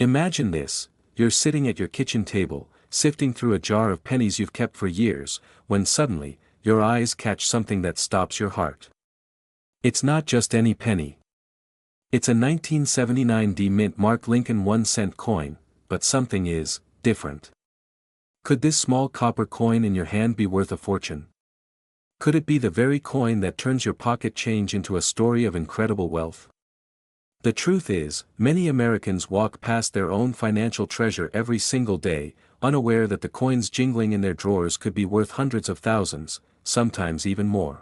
Imagine this: you're sitting at your kitchen table, sifting through a jar of pennies you've kept for years, when suddenly, your eyes catch something that stops your heart. It's not just any penny. It's a 1979 D Mint Mark Lincoln 1-cent coin, but something is different. Could this small copper coin in your hand be worth a fortune? Could it be the very coin that turns your pocket change into a story of incredible wealth? The truth is, many Americans walk past their own financial treasure every single day, unaware that the coins jingling in their drawers could be worth hundreds of thousands, sometimes even more.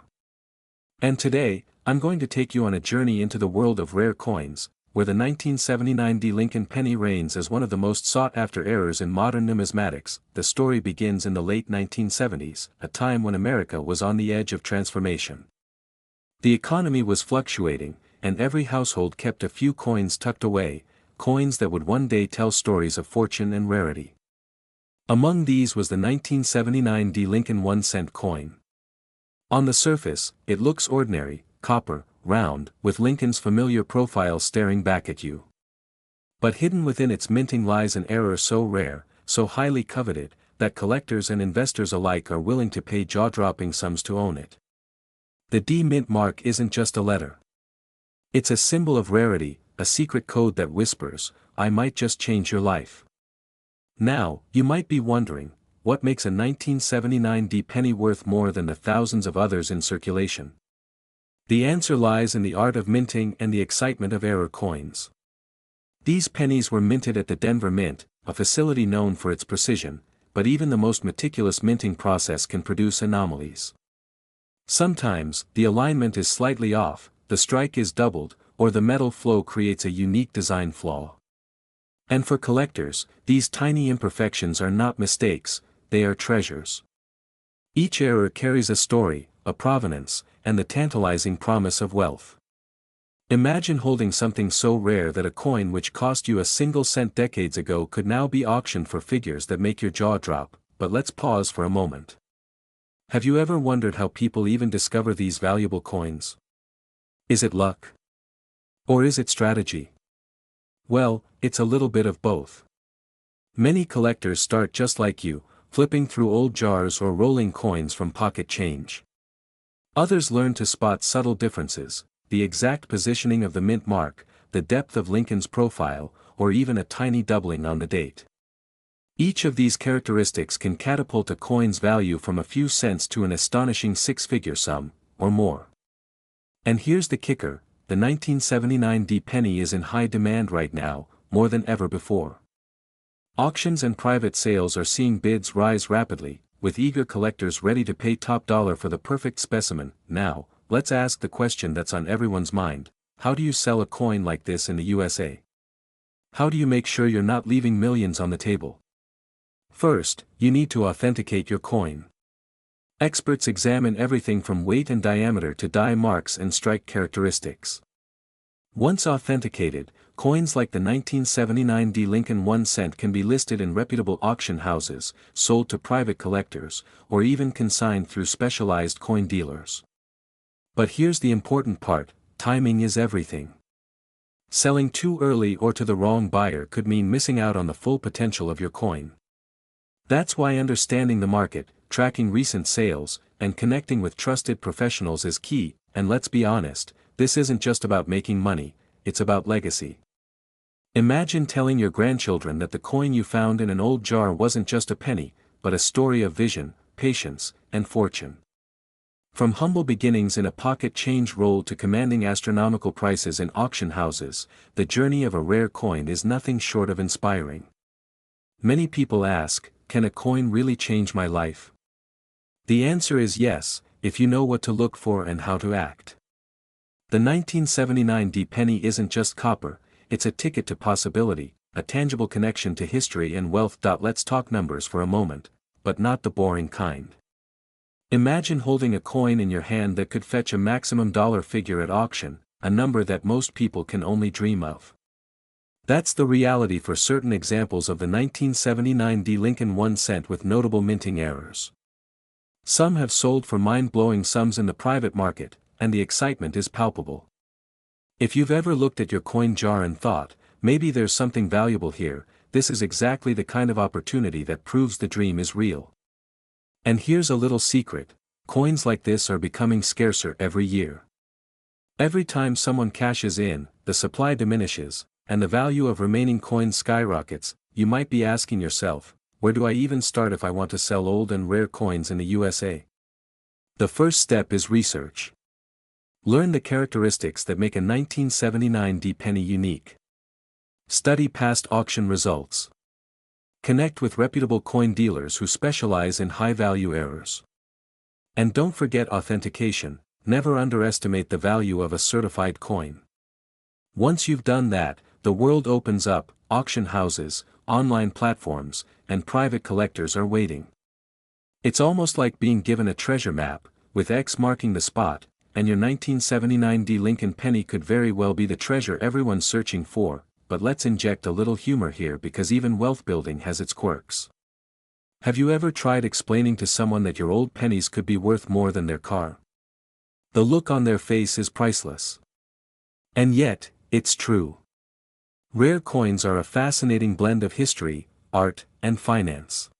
And today, I'm going to take you on a journey into the world of rare coins, where the 1979 D Lincoln penny reigns as one of the most sought-after errors in modern numismatics. The story begins in the late 1970s, a time when America was on the edge of transformation. The economy was fluctuating, and every household kept a few coins tucked away, coins that would one day tell stories of fortune and rarity. Among these was the 1979 D Lincoln 1-cent coin. On the surface, it looks ordinary, copper, round, with Lincoln's familiar profile staring back at you. But hidden within its minting lies an error so rare, so highly coveted, that collectors and investors alike are willing to pay jaw-dropping sums to own it. The D Mint mark isn't just a letter. It's a symbol of rarity, a secret code that whispers, "I might just change your life." Now, you might be wondering, what makes a 1979 D penny worth more than the thousands of others in circulation? The answer lies in the art of minting and the excitement of error coins. These pennies were minted at the Denver Mint, a facility known for its precision, but even the most meticulous minting process can produce anomalies. Sometimes, the alignment is slightly off, the strike is doubled, or the metal flow creates a unique design flaw. And for collectors, these tiny imperfections are not mistakes, they are treasures. Each error carries a story, a provenance, and the tantalizing promise of wealth. Imagine holding something so rare that a coin which cost you a single cent decades ago could now be auctioned for figures that make your jaw drop. But let's pause for a moment. Have you ever wondered how people even discover these valuable coins? Is it luck? Or is it strategy? Well, it's a little bit of both. Many collectors start just like you, flipping through old jars or rolling coins from pocket change. Others learn to spot subtle differences, the exact positioning of the mint mark, the depth of Lincoln's profile, or even a tiny doubling on the date. Each of these characteristics can catapult a coin's value from a few cents to an astonishing six-figure sum, or more. And here's the kicker: the 1979 D penny is in high demand right now, more than ever before. Auctions and private sales are seeing bids rise rapidly, with eager collectors ready to pay top dollar for the perfect specimen. Now, let's ask the question that's on everyone's mind: how do you sell a coin like this in the USA? How do you make sure you're not leaving millions on the table? First, you need to authenticate your coin. Experts examine everything from weight and diameter to die marks and strike characteristics. Once authenticated, coins like the 1979 D Lincoln 1-cent can be listed in reputable auction houses, sold to private collectors, or even consigned through specialized coin dealers. But here's the important part: timing is everything. Selling too early or to the wrong buyer could mean missing out on the full potential of your coin. That's why understanding the market, tracking recent sales, and connecting with trusted professionals is key. And let's be honest, this isn't just about making money, it's about legacy. Imagine telling your grandchildren that the coin you found in an old jar wasn't just a penny, but a story of vision, patience, and fortune. From humble beginnings in a pocket change roll to commanding astronomical prices in auction houses, the journey of a rare coin is nothing short of inspiring. Many people ask, can a coin really change my life? The answer is yes, if you know what to look for and how to act. The 1979 D penny isn't just copper, it's a ticket to possibility, a tangible connection to history and wealth. Let's talk numbers for a moment, but not the boring kind. Imagine holding a coin in your hand that could fetch a maximum dollar figure at auction, a number that most people can only dream of. That's the reality for certain examples of the 1979 D Lincoln 1-cent with notable minting errors. Some have sold for mind-blowing sums in the private market, and the excitement is palpable. If you've ever looked at your coin jar and thought, maybe there's something valuable here. This is exactly the kind of opportunity that proves the dream is real. And here's a little secret: coins like this are becoming scarcer every year. Every time someone cashes in, the supply diminishes, and the value of remaining coins skyrockets. You might be asking yourself, where do I even start if I want to sell old and rare coins in the USA? The first step is research. Learn the characteristics that make a 1979 D penny unique. Study past auction results. Connect with reputable coin dealers who specialize in high-value errors. And don't forget authentication. Never underestimate the value of a certified coin. Once you've done that, the world opens up. Auction houses, online platforms, and private collectors are waiting. It's almost like being given a treasure map, with X marking the spot, and your 1979 D Lincoln penny could very well be the treasure everyone's searching for. But let's inject a little humor here, because even wealth building has its quirks. Have you ever tried explaining to someone that your old pennies could be worth more than their car? The look on their face is priceless. And yet, it's true. Rare coins are a fascinating blend of history, art, and finance.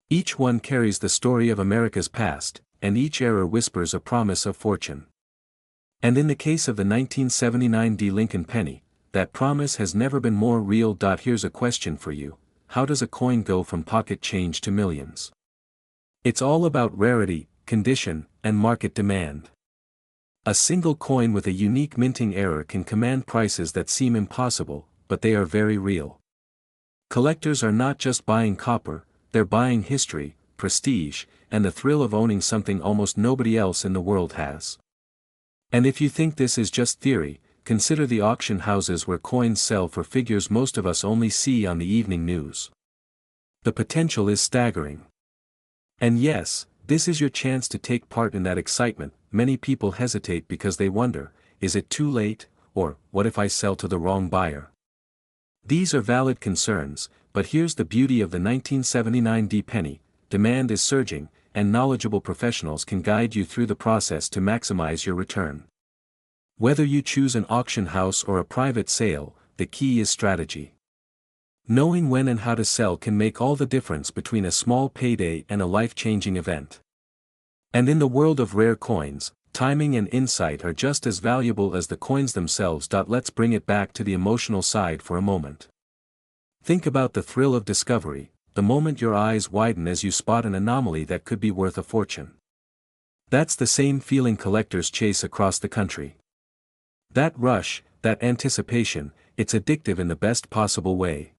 Each one carries the story of America's past, and each era whispers a promise of fortune. And in the case of the 1979 D Lincoln penny, that promise has never been more real. Here's a question for you: how does a coin go from pocket change to millions? It's all about rarity, condition, and market demand. A single coin with a unique minting error can command prices that seem impossible, but they are very real. Collectors are not just buying copper, they're buying history, prestige, and the thrill of owning something almost nobody else in the world has. And if you think this is just theory, consider the auction houses where coins sell for figures most of us only see on the evening news. The potential is staggering. And yes, this is your chance to take part in that excitement. Many people hesitate because they wonder, is it too late, or what if I sell to the wrong buyer? These are valid concerns, but here's the beauty of the 1979 D penny: demand is surging, and knowledgeable professionals can guide you through the process to maximize your return. Whether you choose an auction house or a private sale, the key is strategy. Knowing when and how to sell can make all the difference between a small payday and a life-changing event. And in the world of rare coins, timing and insight are just as valuable as the coins themselves. Let's bring it back to the emotional side for a moment. Think about the thrill of discovery, the moment your eyes widen as you spot an anomaly that could be worth a fortune. That's the same feeling collectors chase across the country. That rush, that anticipation, it's addictive in the best possible way.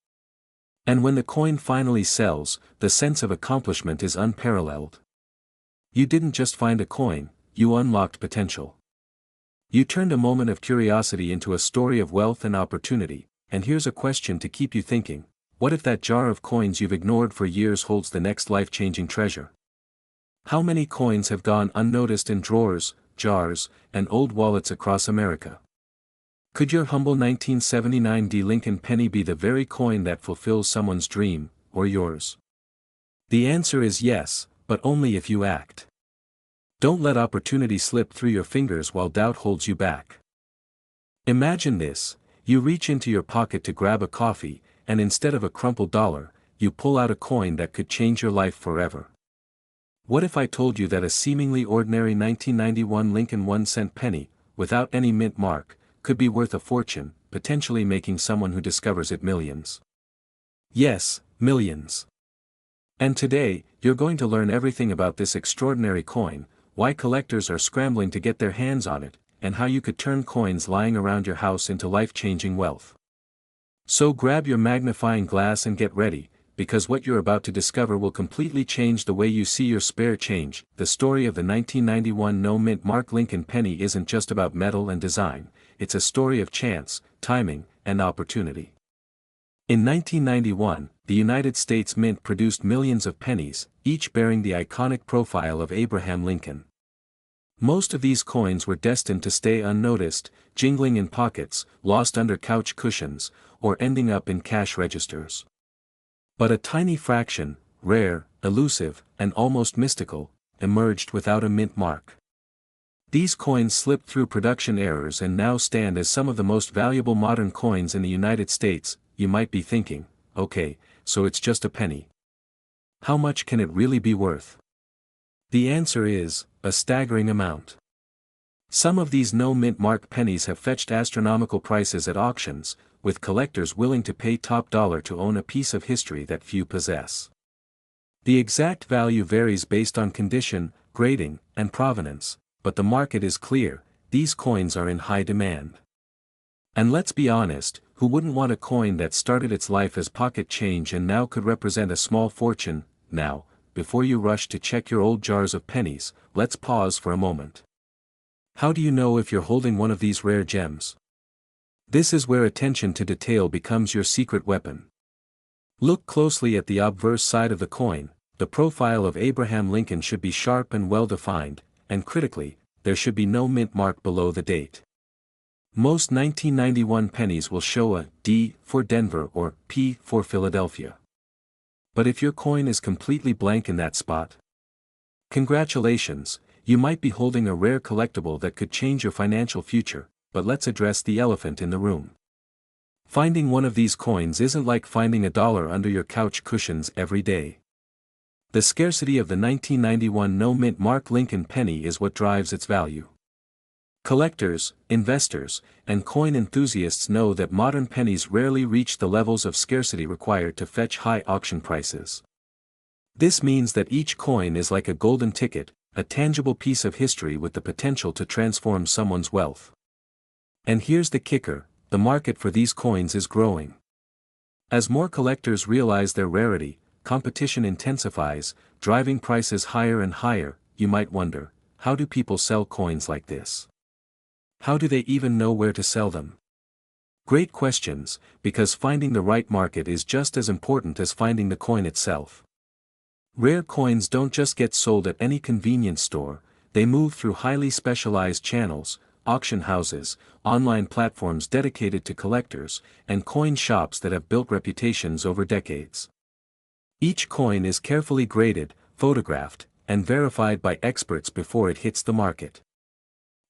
And when the coin finally sells, the sense of accomplishment is unparalleled. You didn't just find a coin, you unlocked potential. You turned a moment of curiosity into a story of wealth and opportunity. And here's a question to keep you thinking: what if that jar of coins you've ignored for years holds the next life-changing treasure? How many coins have gone unnoticed in drawers, jars, and old wallets across America? Could your humble 1979 D Lincoln penny be the very coin that fulfills someone's dream, or yours? The answer is yes, but only if you act. Don't let opportunity slip through your fingers while doubt holds you back. Imagine this: you reach into your pocket to grab a coffee, and instead of a crumpled dollar, you pull out a coin that could change your life forever. What if I told you that a seemingly ordinary 1991 Lincoln 1-cent penny, without any mint mark, could be worth a fortune, potentially making someone who discovers it millions? Yes, millions. And today, you're going to learn everything about this extraordinary coin, why collectors are scrambling to get their hands on it, and how you could turn coins lying around your house into life-changing wealth. So grab your magnifying glass and get ready, because what you're about to discover will completely change the way you see your spare change. The story of the 1991 no-mint mark Lincoln penny isn't just about metal and design, it's a story of chance, timing, and opportunity. In 1991, the United States Mint produced millions of pennies, each bearing the iconic profile of Abraham Lincoln. Most of these coins were destined to stay unnoticed, jingling in pockets, lost under couch cushions, or ending up in cash registers. But a tiny fraction, rare, elusive, and almost mystical, emerged without a mint mark. These coins slipped through production errors and now stand as some of the most valuable modern coins in the United States. You might be thinking, okay, so it's just a penny. How much can it really be worth? The answer is, a staggering amount. Some of these no-mint mark pennies have fetched astronomical prices at auctions, with collectors willing to pay top dollar to own a piece of history that few possess. The exact value varies based on condition, grading, and provenance, but the market is clear: these coins are in high demand. And let's be honest, who wouldn't want a coin that started its life as pocket change and now could represent a small fortune? Now, before you rush to check your old jars of pennies, let's pause for a moment. How do you know if you're holding one of these rare gems? This is where attention to detail becomes your secret weapon. Look closely at the obverse side of the coin. The profile of Abraham Lincoln should be sharp and well-defined, and critically, there should be no mint mark below the date. Most 1991 pennies will show a D for Denver or P for Philadelphia. But if your coin is completely blank in that spot, congratulations, you might be holding a rare collectible that could change your financial future. But let's address the elephant in the room. Finding one of these coins isn't like finding a dollar under your couch cushions every day. The scarcity of the 1991 no-mint mark Lincoln penny is what drives its value. Collectors, investors, and coin enthusiasts know that modern pennies rarely reach the levels of scarcity required to fetch high auction prices. This means that each coin is like a golden ticket, a tangible piece of history with the potential to transform someone's wealth. And here's the kicker: the market for these coins is growing. As more collectors realize their rarity, competition intensifies, driving prices higher and higher. You might wonder, how do people sell coins like this? How do they even know where to sell them? Great questions, because finding the right market is just as important as finding the coin itself. Rare coins don't just get sold at any convenience store, they move through highly specialized channels: auction houses, online platforms dedicated to collectors, and coin shops that have built reputations over decades. Each coin is carefully graded, photographed, and verified by experts before it hits the market.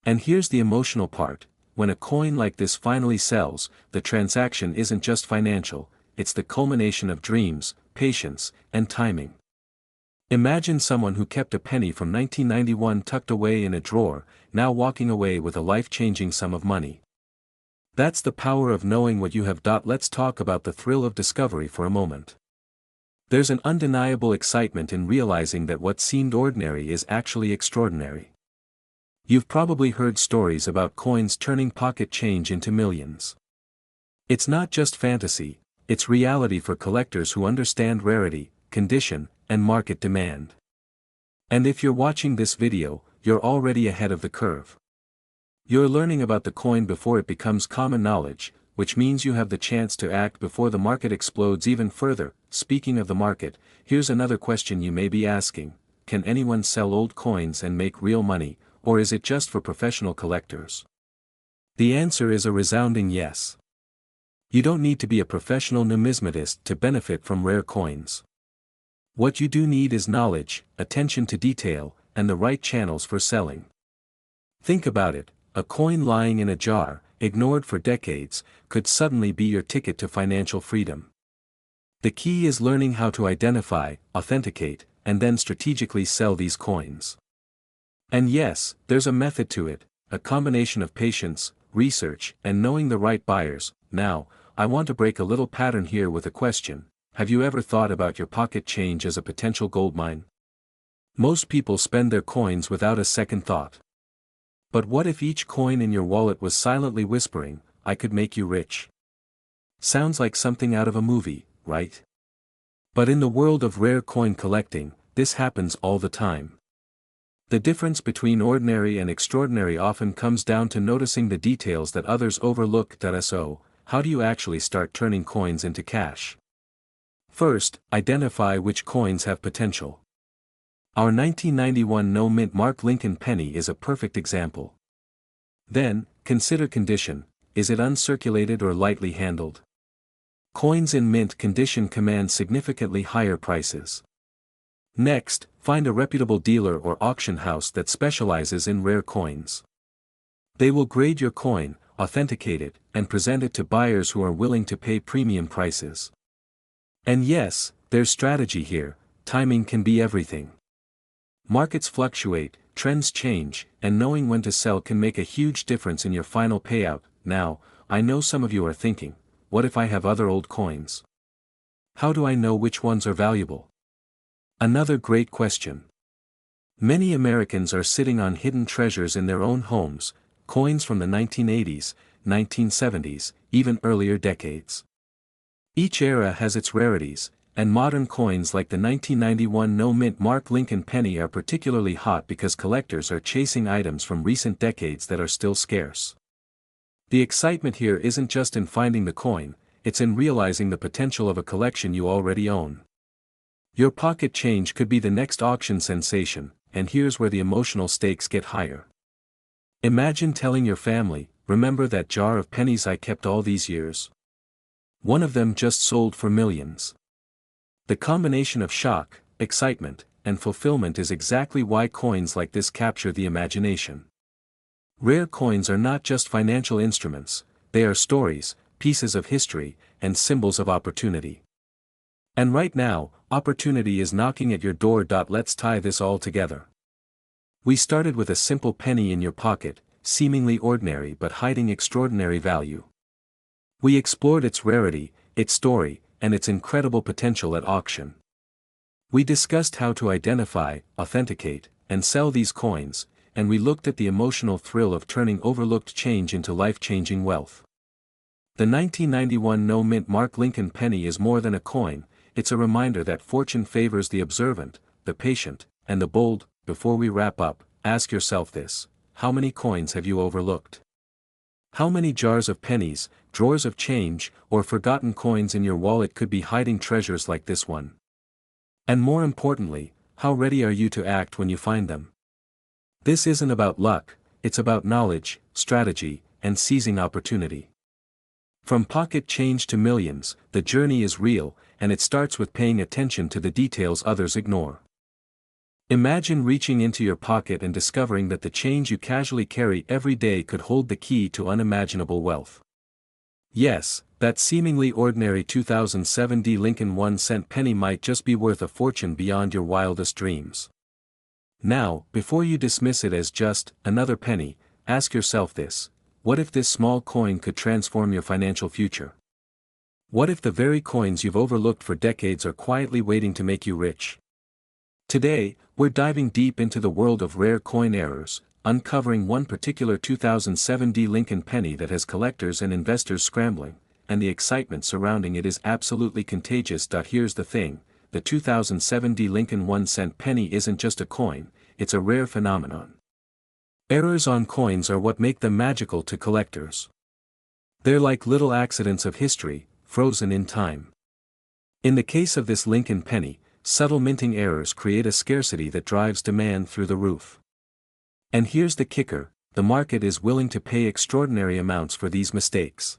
And here's the emotional part: when a coin like this finally sells, the transaction isn't just financial, it's the culmination of dreams, patience, and timing. Imagine someone who kept a penny from 1991 tucked away in a drawer, now walking away with a life-changing sum of money. That's the power of knowing what you have. Let's talk about the thrill of discovery for a moment. There's an undeniable excitement in realizing that what seemed ordinary is actually extraordinary. You've probably heard stories about coins turning pocket change into millions. It's not just fantasy, it's reality for collectors who understand rarity, condition, and market demand. And if you're watching this video, you're already ahead of the curve. You're learning about the coin before it becomes common knowledge, which means you have the chance to act before the market explodes even further. Speaking of the market, here's another question you may be asking: can anyone sell old coins and make real money, or is it just for professional collectors? The answer is a resounding yes. You don't need to be a professional numismatist to benefit from rare coins. What you do need is knowledge, attention to detail, and the right channels for selling. Think about it: a coin lying in a jar, ignored for decades, could suddenly be your ticket to financial freedom. The key is learning how to identify, authenticate, and then strategically sell these coins. And yes, there's a method to it, a combination of patience, research, and knowing the right buyers. Now, I want to break a little pattern here with a question: have you ever thought about your pocket change as a potential goldmine? Most people spend their coins without a second thought. But what if each coin in your wallet was silently whispering, "I could make you rich"? Sounds like something out of a movie, right? But in the world of rare coin collecting, this happens all the time. The difference between ordinary and extraordinary often comes down to noticing the details that others overlook. So, how do you actually start turning coins into cash? First, identify which coins have potential. Our 1991 no-mint mark Lincoln penny is a perfect example. Then, consider condition: is it uncirculated or lightly handled? Coins in mint condition command significantly higher prices. Next, find a reputable dealer or auction house that specializes in rare coins. They will grade your coin, authenticate it, and present it to buyers who are willing to pay premium prices. And yes, there's strategy here. Timing can be everything. Markets fluctuate, trends change, and knowing when to sell can make a huge difference in your final payout. Now, I know some of you are thinking, what if I have other old coins? How do I know which ones are valuable? Another great question. Many Americans are sitting on hidden treasures in their own homes, coins from the 1980s, 1970s, even earlier decades. Each era has its rarities, and modern coins like the 1991 no-mint Mark Lincoln penny are particularly hot because collectors are chasing items from recent decades that are still scarce. The excitement here isn't just in finding the coin, it's in realizing the potential of a collection you already own. Your pocket change could be the next auction sensation, and here's where the emotional stakes get higher. Imagine telling your family, "Remember that jar of pennies I kept all these years? One of them just sold for millions." The combination of shock, excitement, and fulfillment is exactly why coins like this capture the imagination. Rare coins are not just financial instruments, they are stories, pieces of history, and symbols of opportunity. And right now, opportunity is knocking at your door. Let's tie this all together. We started with a simple penny in your pocket, seemingly ordinary but hiding extraordinary value. We explored its rarity, its story, and its incredible potential at auction. We discussed how to identify, authenticate, and sell these coins, and we looked at the emotional thrill of turning overlooked change into life-changing wealth. The 1991 no-mint Mark Lincoln penny is more than a coin, it's a reminder that fortune favors the observant, the patient, and the bold. Before we wrap up, ask yourself this: how many coins have you overlooked? How many jars of pennies, drawers of change, or forgotten coins in your wallet could be hiding treasures like this one? And more importantly, how ready are you to act when you find them? This isn't about luck, it's about knowledge, strategy, and seizing opportunity. From pocket change to millions, the journey is real, and it starts with paying attention to the details others ignore. Imagine reaching into your pocket and discovering that the change you casually carry every day could hold the key to unimaginable wealth. Yes, that seemingly ordinary 2007 Lincoln 1-cent penny might just be worth a fortune beyond your wildest dreams. Now, before you dismiss it as just another penny, ask yourself this: what if this small coin could transform your financial future? What if the very coins you've overlooked for decades are quietly waiting to make you rich? Today, we're diving deep into the world of rare coin errors, uncovering one particular 2007 Lincoln penny that has collectors and investors scrambling, and the excitement surrounding it is absolutely contagious. Here's the thing: the 2007 Lincoln 1-cent penny isn't just a coin, it's a rare phenomenon. Errors on coins are what make them magical to collectors. They're like little accidents of history, frozen in time. In the case of this Lincoln penny, subtle minting errors create a scarcity that drives demand through the roof. And here's the kicker: the market is willing to pay extraordinary amounts for these mistakes.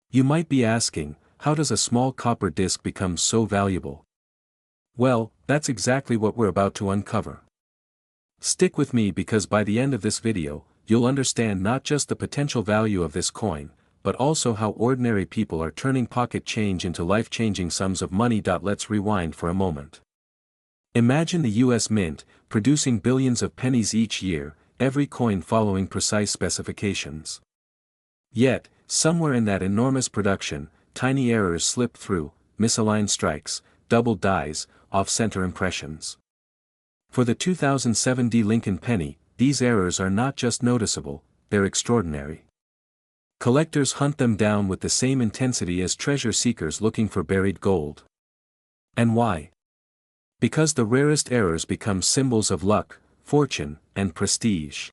You might be asking, how does a small copper disc become so valuable? Well, that's exactly what we're about to uncover. Stick with me, because by the end of this video, you'll understand not just the potential value of this coin, but also how ordinary people are turning pocket change into life-changing sums of money. Let's rewind for a moment. Imagine the US Mint, producing billions of pennies each year, every coin following precise specifications. Yet, somewhere in that enormous production, tiny errors slip through: misaligned strikes, double dies, off-center impressions. For the 2007 Lincoln penny, these errors are not just noticeable, they're extraordinary. Collectors hunt them down with the same intensity as treasure seekers looking for buried gold. And why? Because the rarest errors become symbols of luck, fortune, and prestige.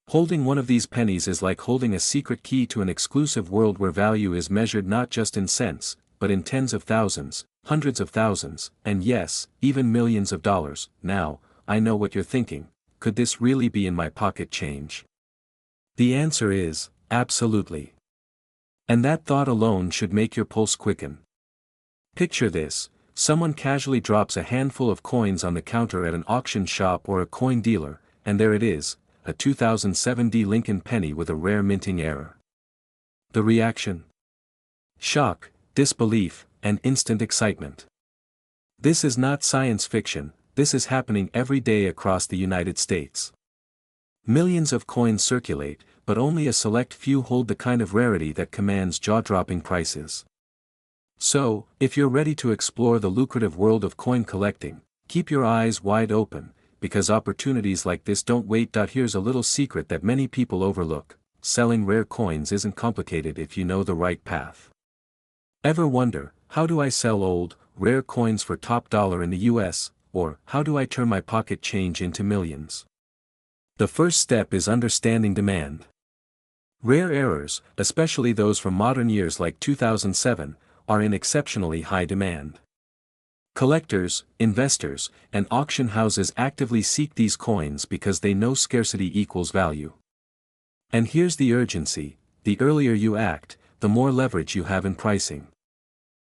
Holding one of these pennies is like holding a secret key to an exclusive world where value is measured not just in cents, but in tens of thousands, hundreds of thousands, and yes, even millions of dollars. Now, I know what you're thinking: could this really be in my pocket change? The answer is, absolutely. And that thought alone should make your pulse quicken. Picture this: Someone casually drops a handful of coins on the counter at an auction shop or a coin dealer, and there it is, a 2007 Lincoln penny with a rare minting error. The reaction? Shock, disbelief, and instant excitement. This is not science fiction, this is happening every day across the United States. Millions of coins circulate, but only a select few hold the kind of rarity that commands jaw-dropping prices. So, if you're ready to explore the lucrative world of coin collecting, keep your eyes wide open, because opportunities like this don't wait. Here's a little secret that many people overlook: selling rare coins isn't complicated if you know the right path. Ever wonder, how do I sell old, rare coins for top dollar in the US, or how do I turn my pocket change into millions? The first step is understanding demand. Rare errors, especially those from modern years like 2007, are in exceptionally high demand. Collectors, investors, and auction houses actively seek these coins because they know scarcity equals value. And here's the urgency: the earlier you act, the more leverage you have in pricing.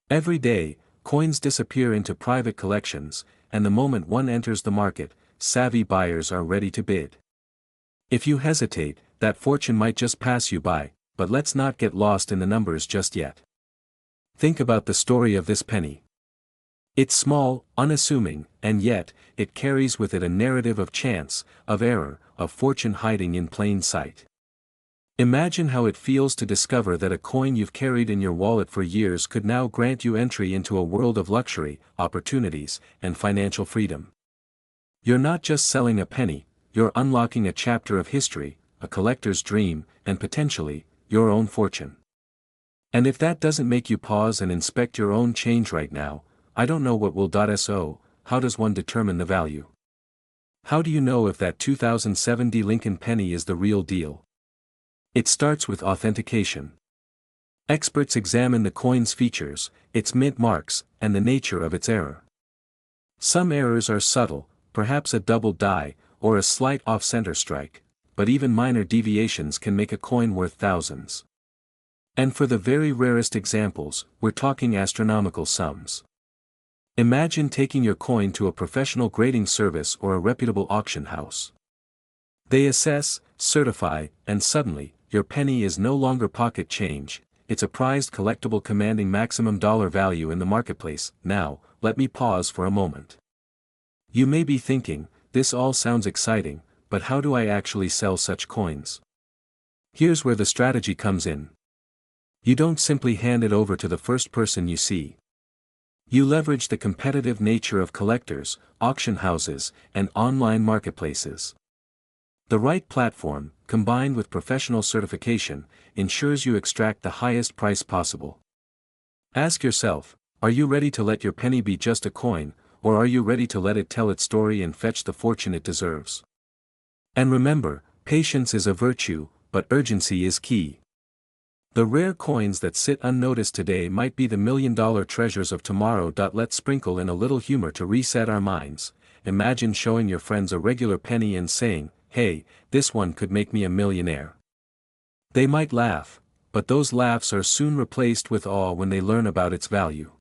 Every day, coins disappear into private collections, and the moment one enters the market, savvy buyers are ready to bid. If you hesitate, that fortune might just pass you by, but let's not get lost in the numbers just yet. Think about the story of this penny. It's small, unassuming, and yet, it carries with it a narrative of chance, of error, of fortune hiding in plain sight. Imagine how it feels to discover that a coin you've carried in your wallet for years could now grant you entry into a world of luxury, opportunities, and financial freedom. You're not just selling a penny, you're unlocking a chapter of history, a collector's dream, and potentially, your own fortune. And if that doesn't make you pause and inspect your own change right now, I don't know what will. So, how does one determine the value? How do you know if that 2007 Lincoln penny is the real deal? It starts with authentication. Experts examine the coin's features, its mint marks, and the nature of its error. Some errors are subtle, perhaps a double die, or a slight off-center strike, but even minor deviations can make a coin worth thousands. And for the very rarest examples, we're talking astronomical sums. Imagine taking your coin to a professional grading service or a reputable auction house. They assess, certify, and suddenly, your penny is no longer pocket change, it's a prized collectible commanding maximum dollar value in the marketplace. Now, let me pause for a moment. You may be thinking, this all sounds exciting, but how do I actually sell such coins? Here's where the strategy comes in. You don't simply hand it over to the first person you see. You leverage the competitive nature of collectors, auction houses, and online marketplaces. The right platform, combined with professional certification, ensures you extract the highest price possible. Ask yourself, are you ready to let your penny be just a coin, or are you ready to let it tell its story and fetch the fortune it deserves? And remember, patience is a virtue, but urgency is key. The rare coins that sit unnoticed today might be the million-dollar treasures of tomorrow. Let's sprinkle in a little humor to reset our minds. Imagine showing your friends a regular penny and saying, "Hey, this one could make me a millionaire." They might laugh, but those laughs are soon replaced with awe when they learn about its value.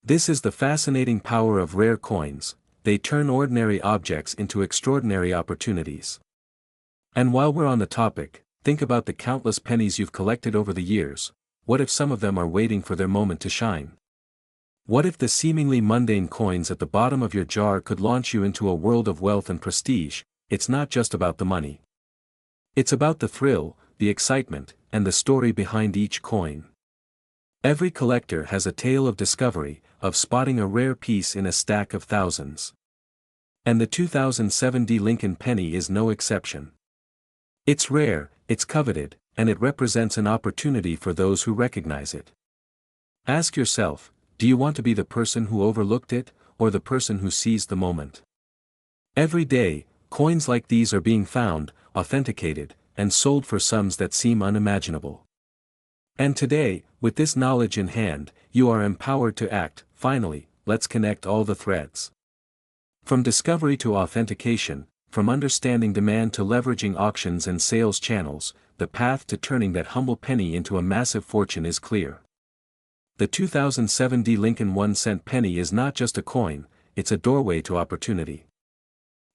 This is the fascinating power of rare coins: they turn ordinary objects into extraordinary opportunities. And while we're on the topic, think about the countless pennies you've collected over the years. What if some of them are waiting for their moment to shine? What if the seemingly mundane coins at the bottom of your jar could launch you into a world of wealth and prestige? It's not just about the money. It's about the thrill, the excitement, and the story behind each coin. Every collector has a tale of discovery, of spotting a rare piece in a stack of thousands. And the 2007 Lincoln penny is no exception. It's rare, it's coveted, and it represents an opportunity for those who recognize it. Ask yourself, do you want to be the person who overlooked it, or the person who seized the moment? Every day, coins like these are being found, authenticated, and sold for sums that seem unimaginable. And today, with this knowledge in hand, you are empowered to act. Finally, let's connect all the threads. From discovery to authentication, from understanding demand to leveraging auctions and sales channels, the path to turning that humble penny into a massive fortune is clear. The 2007 Lincoln 1-cent penny is not just a coin, it's a doorway to opportunity.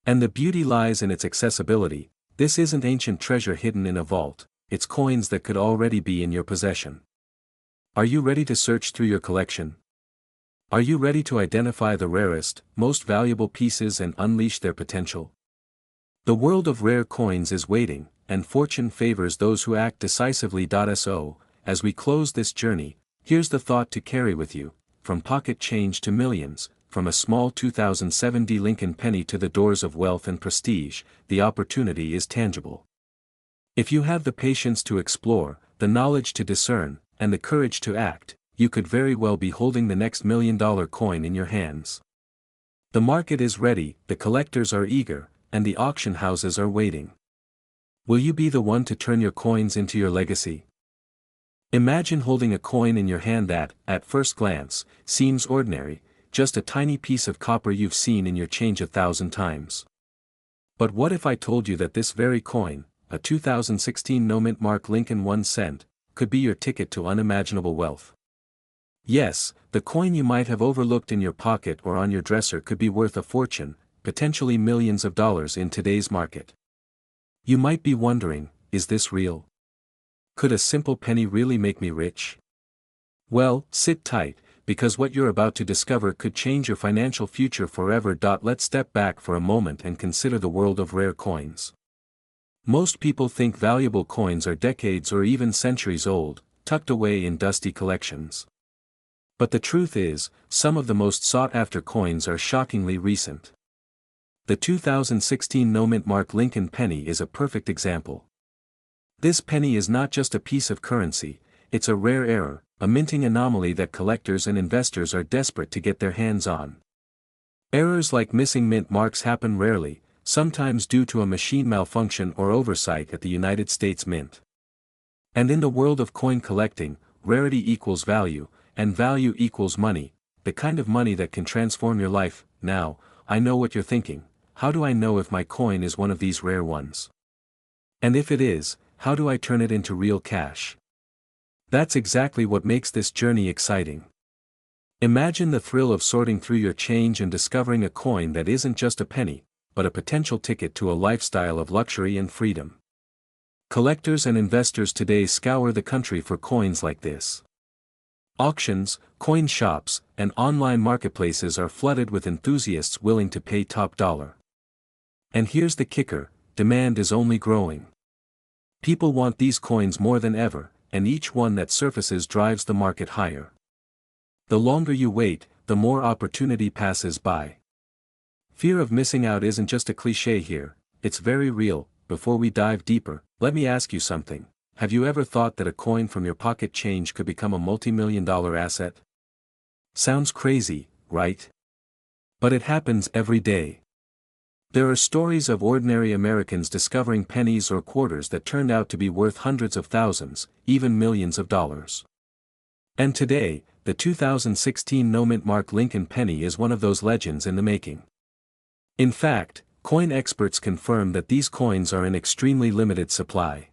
And the beauty lies in its accessibility. This isn't ancient treasure hidden in a vault, it's coins that could already be in your possession. Are you ready to search through your collection? Are you ready to identify the rarest, most valuable pieces and unleash their potential? The world of rare coins is waiting, and fortune favors those who act decisively. So, as we close this journey, here's the thought to carry with you: from pocket change to millions, from a small 2007 Lincoln penny to the doors of wealth and prestige, the opportunity is tangible. If you have the patience to explore, the knowledge to discern, and the courage to act, you could very well be holding the next $1 million coin in your hands. The market is ready, the collectors are eager, and the auction houses are waiting. Will you be the one to turn your coins into your legacy? Imagine holding a coin in your hand that, at first glance, seems ordinary, just a tiny piece of copper you've seen in your change 1,000 times. But what if I told you that this very coin, a 2016 no-mint mark Lincoln 1 cent, could be your ticket to unimaginable wealth? Yes, the coin you might have overlooked in your pocket or on your dresser could be worth a fortune, potentially millions of dollars in today's market. You might be wondering, is this real? Could a simple penny really make me rich? Well, sit tight, because what you're about to discover could change your financial future forever. Let's step back for a moment and consider the world of rare coins. Most people think valuable coins are decades or even centuries old, tucked away in dusty collections. But the truth is, some of the most sought-after coins are shockingly recent. The 2016 no-mint mark Lincoln penny is a perfect example. This penny is not just a piece of currency, it's a rare error, a minting anomaly that collectors and investors are desperate to get their hands on. Errors like missing mint marks happen rarely, sometimes due to a machine malfunction or oversight at the United States Mint. And in the world of coin collecting, rarity equals value, and value equals money, the kind of money that can transform your life. Now, I know what you're thinking: how do I know if my coin is one of these rare ones? And if it is, how do I turn it into real cash? That's exactly what makes this journey exciting. Imagine the thrill of sorting through your change and discovering a coin that isn't just a penny, but a potential ticket to a lifestyle of luxury and freedom. Collectors and investors today scour the country for coins like this. Auctions, coin shops, and online marketplaces are flooded with enthusiasts willing to pay top dollar. And here's the kicker: demand is only growing. People want these coins more than ever, and each one that surfaces drives the market higher. The longer you wait, the more opportunity passes by. Fear of missing out isn't just a cliché here, it's very real. Before we dive deeper, let me ask you something. Have you ever thought that a coin from your pocket change could become a multi-million-dollar asset? Sounds crazy, right? But it happens every day. There are stories of ordinary Americans discovering pennies or quarters that turned out to be worth hundreds of thousands, even millions of dollars. And today, the 2016 no-mint mark Lincoln penny is one of those legends in the making. In fact, coin experts confirm that these coins are in extremely limited supply.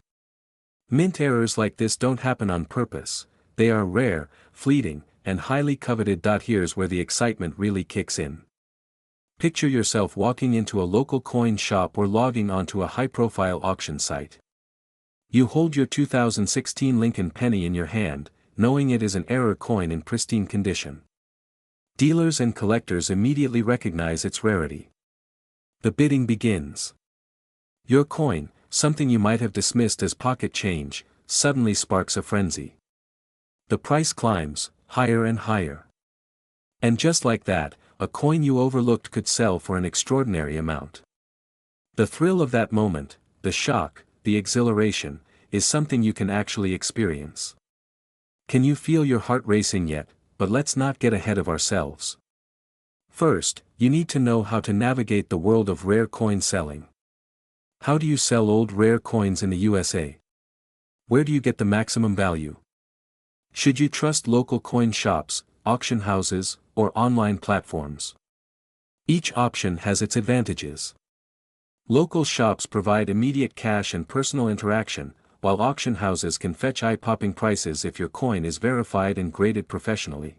Mint errors like this don't happen on purpose, they are rare, fleeting, and highly coveted. Here's where the excitement really kicks in. Picture yourself walking into a local coin shop or logging onto a high-profile auction site. You hold your 2016 Lincoln penny in your hand, knowing it is an error coin in pristine condition. Dealers and collectors immediately recognize its rarity. The bidding begins. Your coin, something you might have dismissed as pocket change, suddenly sparks a frenzy. The price climbs, higher and higher. And just like that, a coin you overlooked could sell for an extraordinary amount. The thrill of that moment, the shock, the exhilaration, is something you can actually experience. Can you feel your heart racing yet? But let's not get ahead of ourselves. First, you need to know how to navigate the world of rare coin selling. How do you sell old rare coins in the USA? Where do you get the maximum value? Should you trust local coin shops, auction houses, or online platforms? Each option has its advantages. Local shops provide immediate cash and personal interaction, while auction houses can fetch eye-popping prices if your coin is verified and graded professionally.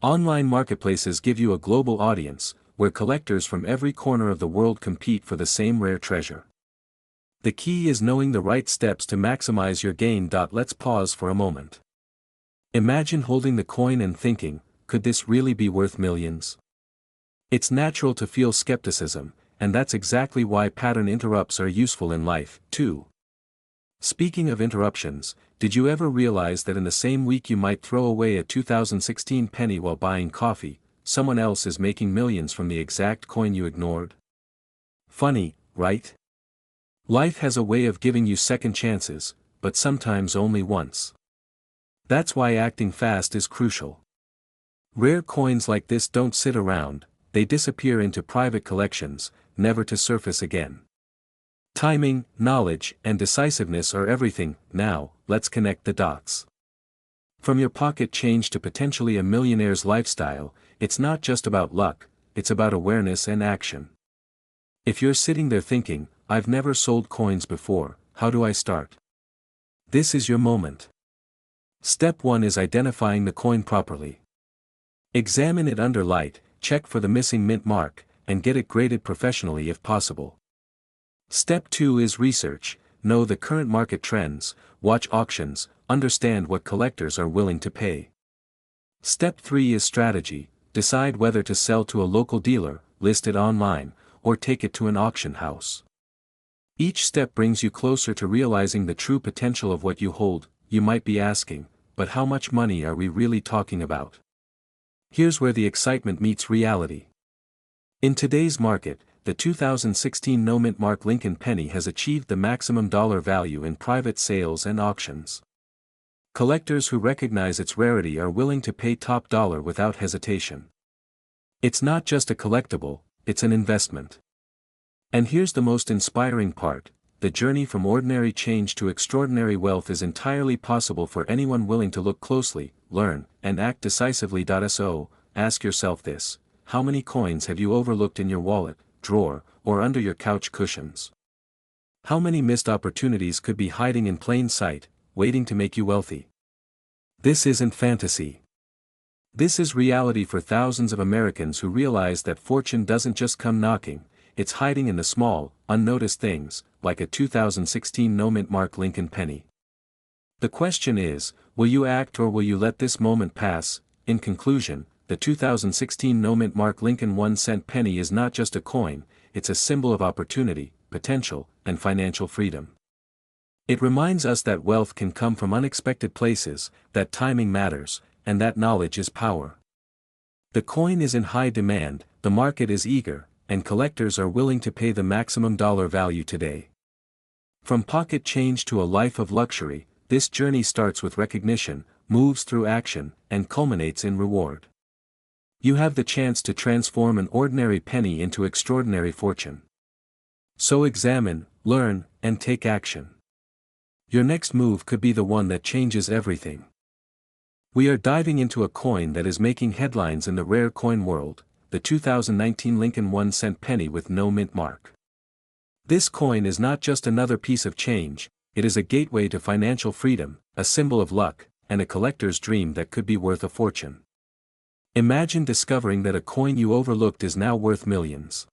Online marketplaces give you a global audience, where collectors from every corner of the world compete for the same rare treasure. The key is knowing the right steps to maximize your gain. Let's pause for a moment. Imagine holding the coin and thinking, could this really be worth millions? It's natural to feel skepticism, and that's exactly why pattern interrupts are useful in life, too. Speaking of interruptions, did you ever realize that in the same week you might throw away a 2016 penny while buying coffee, someone else is making millions from the exact coin you ignored? Funny, right? Life has a way of giving you second chances, but sometimes only once. That's why acting fast is crucial. Rare coins like this don't sit around, they disappear into private collections, never to surface again. Timing, knowledge, and decisiveness are everything. Now, let's connect the dots. From your pocket change to potentially a millionaire's lifestyle, it's not just about luck, it's about awareness and action. If you're sitting there thinking, I've never sold coins before, how do I start? This is your moment. Step 1 is identifying the coin properly. Examine it under light, check for the missing mint mark, and get it graded professionally if possible. Step 2 is research, know the current market trends, watch auctions, understand what collectors are willing to pay. Step 3 is strategy, decide whether to sell to a local dealer, list it online, or take it to an auction house. Each step brings you closer to realizing the true potential of what you hold. You might be asking, but how much money are we really talking about? Here's where the excitement meets reality. In today's market, the 2016 no-mint mark Lincoln penny has achieved the maximum dollar value in private sales and auctions. Collectors who recognize its rarity are willing to pay top dollar without hesitation. It's not just a collectible, it's an investment. And here's the most inspiring part, the journey from ordinary change to extraordinary wealth is entirely possible for anyone willing to look closely, learn, and act decisively. So, ask yourself this, how many coins have you overlooked in your wallet, drawer, or under your couch cushions? How many missed opportunities could be hiding in plain sight, waiting to make you wealthy? This isn't fantasy. This is reality for thousands of Americans who realize that fortune doesn't just come knocking, it's hiding in the small, unnoticed things, like a 2016 no-mint mark Lincoln penny. The question is, will you act or will you let this moment pass? In conclusion, the 2016 no-mint mark Lincoln 1-cent penny is not just a coin, it's a symbol of opportunity, potential, and financial freedom. It reminds us that wealth can come from unexpected places, that timing matters, and that knowledge is power. The coin is in high demand, the market is eager, and collectors are willing to pay the maximum dollar value today. From pocket change to a life of luxury, this journey starts with recognition, moves through action, and culminates in reward. You have the chance to transform an ordinary penny into extraordinary fortune. So examine, learn, and take action. Your next move could be the one that changes everything. We are diving into a coin that is making headlines in the rare coin world, the 2019 Lincoln 1-cent penny with no mint mark. This coin is not just another piece of change, it is a gateway to financial freedom, a symbol of luck, and a collector's dream that could be worth a fortune. Imagine discovering that a coin you overlooked is now worth millions.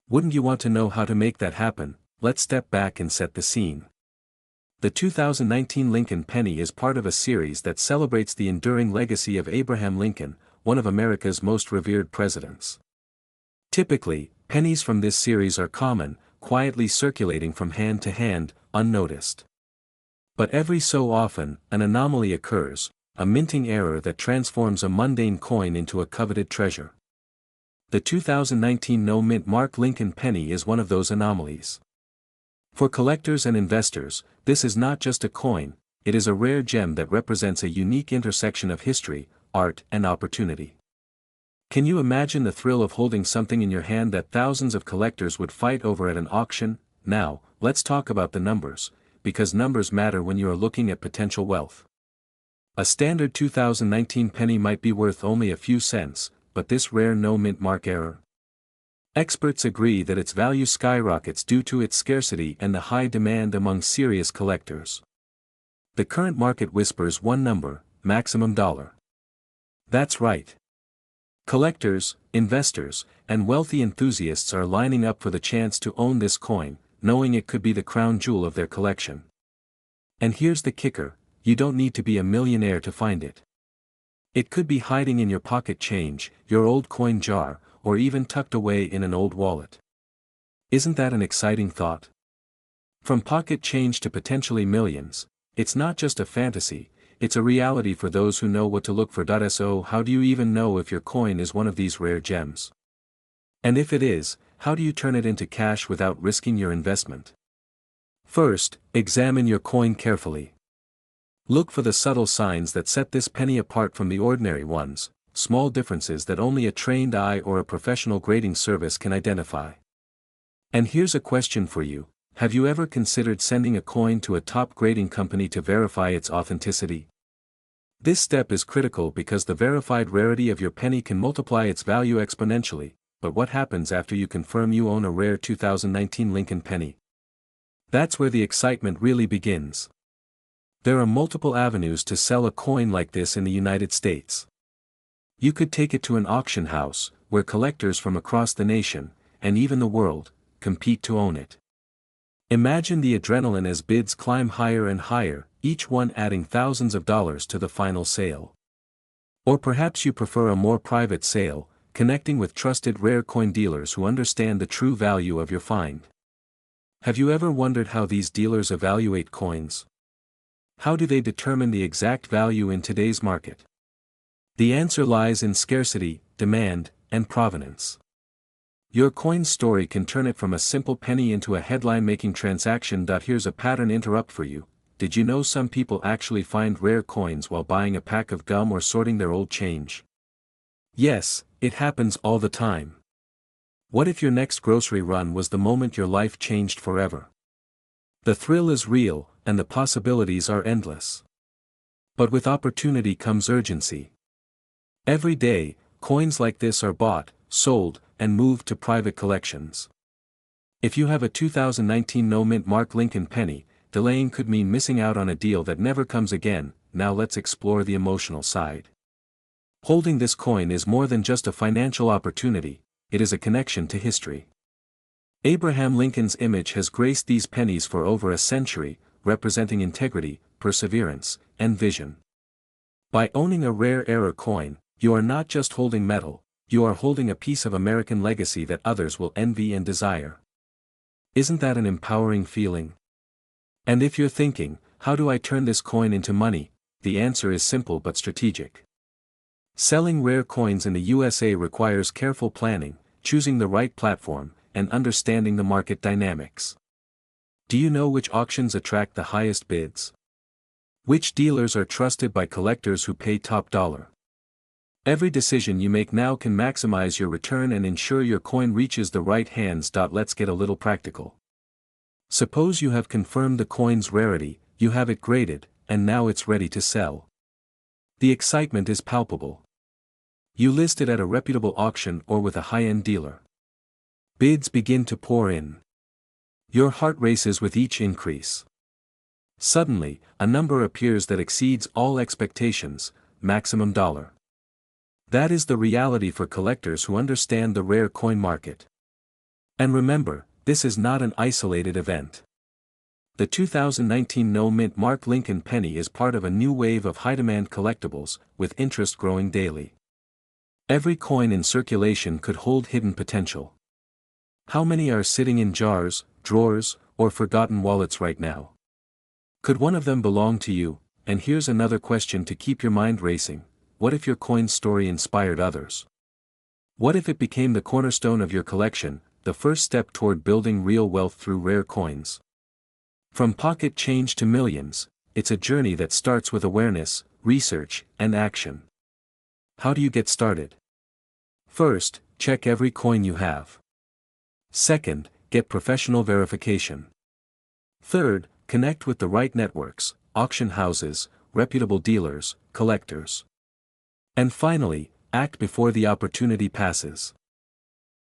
Wouldn't you want to know how to make that happen? Let's step back and set the scene. The 2019 Lincoln penny is part of a series that celebrates the enduring legacy of Abraham Lincoln, one of America's most revered presidents. Typically, pennies from this series are common, quietly circulating from hand to hand, unnoticed. But every so often, an anomaly occurs, a minting error that transforms a mundane coin into a coveted treasure. The 2019 no-mint mark Lincoln penny is one of those anomalies. For collectors and investors, this is not just a coin, it is a rare gem that represents a unique intersection of history, art, and opportunity. Can you imagine the thrill of holding something in your hand that thousands of collectors would fight over at an auction? Now, let's talk about the numbers, because numbers matter when you are looking at potential wealth. A standard 2019 penny might be worth only a few cents, but this rare no-mint mark error? Experts agree that its value skyrockets due to its scarcity and the high demand among serious collectors. The current market whispers one number: maximum dollar. That's right. Collectors, investors, and wealthy enthusiasts are lining up for the chance to own this coin, knowing it could be the crown jewel of their collection. And here's the kicker: you don't need to be a millionaire to find it. It could be hiding in your pocket change, your old coin jar, or even tucked away in an old wallet. Isn't that an exciting thought? From pocket change to potentially millions, it's not just a fantasy, it's a reality for those who know what to look for. So how do you even know if your coin is one of these rare gems? And if it is, how do you turn it into cash without risking your investment? First, examine your coin carefully. Look for the subtle signs that set this penny apart from the ordinary ones, small differences that only a trained eye or a professional grading service can identify. And here's a question for you: have you ever considered sending a coin to a top grading company to verify its authenticity? This step is critical because the verified rarity of your penny can multiply its value exponentially. But what happens after you confirm you own a rare 2019 Lincoln penny? That's where the excitement really begins. There are multiple avenues to sell a coin like this in the United States. You could take it to an auction house, where collectors from across the nation, and even the world, compete to own it. Imagine the adrenaline as bids climb higher and higher, each one adding thousands of dollars to the final sale. Or perhaps you prefer a more private sale, connecting with trusted rare coin dealers who understand the true value of your find. Have you ever wondered how these dealers evaluate coins? How do they determine the exact value in today's market? The answer lies in scarcity, demand, and provenance. Your coin's story can turn it from a simple penny into a headline-making transaction. Here's a pattern interrupt for you. Did you know some people actually find rare coins while buying a pack of gum or sorting their old change? Yes, it happens all the time. What if your next grocery run was the moment your life changed forever? The thrill is real, and the possibilities are endless. But with opportunity comes urgency. Every day, coins like this are bought, sold, and moved to private collections. If you have a 2019 no-mint Mark Lincoln penny, delaying could mean missing out on a deal that never comes again. Now let's explore the emotional side. Holding this coin is more than just a financial opportunity, it is a connection to history. Abraham Lincoln's image has graced these pennies for over a century, representing integrity, perseverance, and vision. By owning a rare era coin, you are not just holding metal, you are holding a piece of American legacy that others will envy and desire. Isn't that an empowering feeling? And if you're thinking, how do I turn this coin into money? The answer is simple but strategic. Selling rare coins in the USA requires careful planning, choosing the right platform, and understanding the market dynamics. Do you know which auctions attract the highest bids? Which dealers are trusted by collectors who pay top dollar? Every decision you make now can maximize your return and ensure your coin reaches the right hands. Let's get a little practical. Suppose you have confirmed the coin's rarity, you have it graded, and now it's ready to sell. The excitement is palpable. You list it at a reputable auction or with a high-end dealer. Bids begin to pour in. Your heart races with each increase. Suddenly, a number appears that exceeds all expectations: maximum dollar. That is the reality for collectors who understand the rare coin market. And remember, this is not an isolated event. The 2019 no-mint Mark Lincoln penny is part of a new wave of high-demand collectibles, with interest growing daily. Every coin in circulation could hold hidden potential. How many are sitting in jars, drawers, or forgotten wallets right now? Could one of them belong to you? And here's another question to keep your mind racing: what if your coin's story inspired others? What if it became the cornerstone of your collection, the first step toward building real wealth through rare coins? From pocket change to millions, it's a journey that starts with awareness, research, and action. How do you get started? First, check every coin you have. Second, get professional verification. Third, connect with the right networks, auction houses, reputable dealers, collectors. And finally, act before the opportunity passes.